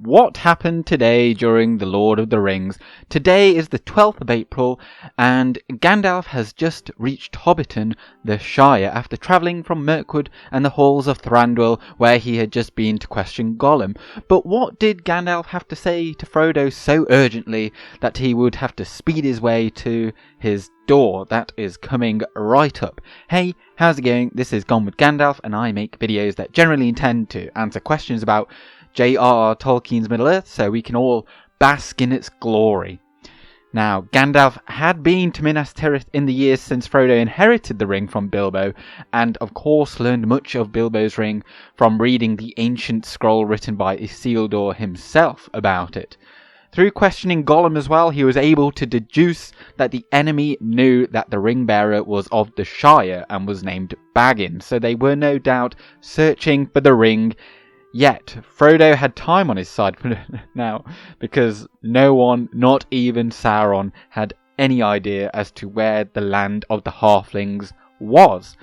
what happened today during The Lord of the Rings. Today is the 12th of April, and Gandalf has just reached Hobbiton, the Shire, after travelling from Mirkwood and the halls of Thranduil, where he had just been to question Gollum. But what did Gandalf have to say to Frodo so urgently that he would have to speed his way to his door? That is coming right up. Hey, how's it going? This is Gone with Gandalf, and I make videos that generally intend to answer questions about J.R.R. Tolkien's Middle-earth so we can all bask in its glory. Now, Gandalf had been to Minas Tirith in the years since Frodo inherited the ring from Bilbo, and of course learned much of Bilbo's ring from reading the ancient scroll written by Isildur himself about it. Through questioning Gollum as well, he was able to deduce that the enemy knew that the ring bearer was of the Shire and was named Baggins, so they were no doubt searching for the ring. Yet, Frodo had time on his side now, because no one, not even Sauron, had any idea as to where the land of the halflings was.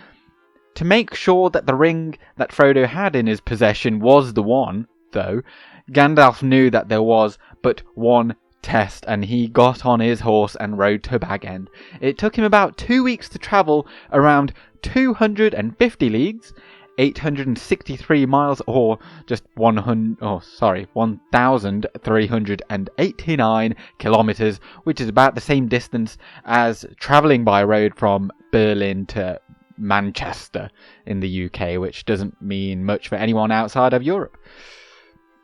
To make sure that the ring that Frodo had in his possession was the one, though, Gandalf knew that there was but one test, and he got on his horse and rode to Bag End. It took him about 2 weeks to travel around 250 leagues, 863 miles, or just 1,389 kilometers, which is about the same distance as traveling by road from Berlin to Manchester in the UK, which doesn't mean much for anyone outside of Europe.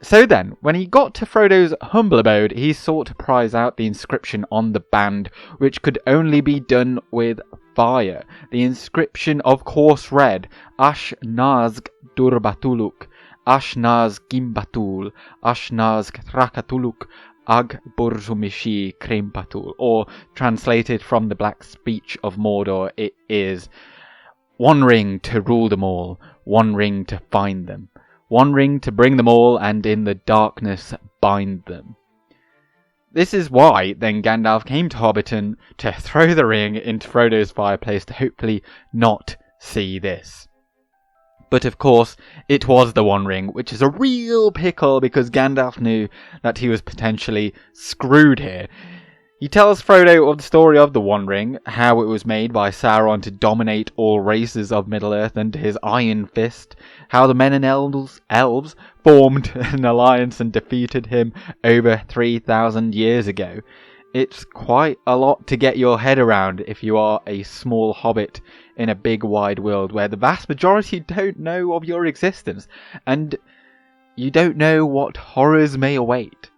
So then, when he got to Frodo's humble abode, he sought to prize out the inscription on the band, which could only be done with fire. The inscription of course read, Ashnazg Durbatuluk, Ashnaz Gimbatul, Ashnaz Thrakatuluk, Ag Burzumishi Krimpatul, or translated from the black speech of Mordor, it is, one ring to rule them all, one ring to find them, one ring to bring them all, and in the darkness bind them. This is why then Gandalf came to Hobbiton to throw the ring into Frodo's fireplace to hopefully not see this. But of course, it was the One Ring, which is a real pickle because Gandalf knew that he was potentially screwed here. He tells Frodo of the story of the One Ring, how it was made by Sauron to dominate all races of Middle-earth under his Iron Fist, how the men and elves formed an alliance and defeated him over 3,000 years ago. It's quite a lot to get your head around if you are a small hobbit in a big wide world where the vast majority don't know of your existence, and you don't know what horrors may await.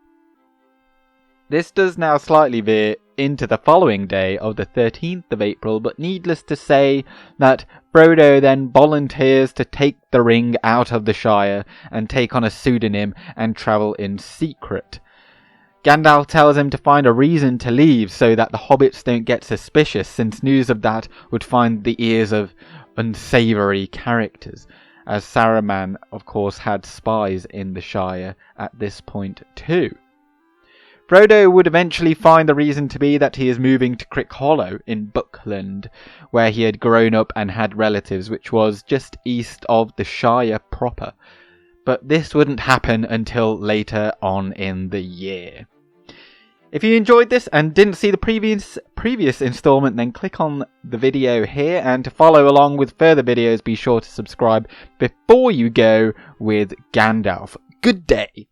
This does now slightly veer into the following day of the 13th of April, but needless to say that Frodo then volunteers to take the ring out of the Shire and take on a pseudonym and travel in secret. Gandalf tells him to find a reason to leave so that the hobbits don't get suspicious, since news of that would find the ears of unsavoury characters, as Saruman of course had spies in the Shire at this point too. Frodo would eventually find the reason to be that he is moving to Crick Hollow in Buckland, where he had grown up and had relatives, which was just east of the Shire proper. But this wouldn't happen until later on in the year. If you enjoyed this and didn't see the previous installment, then click on the video here, and to follow along with further videos, be sure to subscribe before you go with Gandalf. Good day!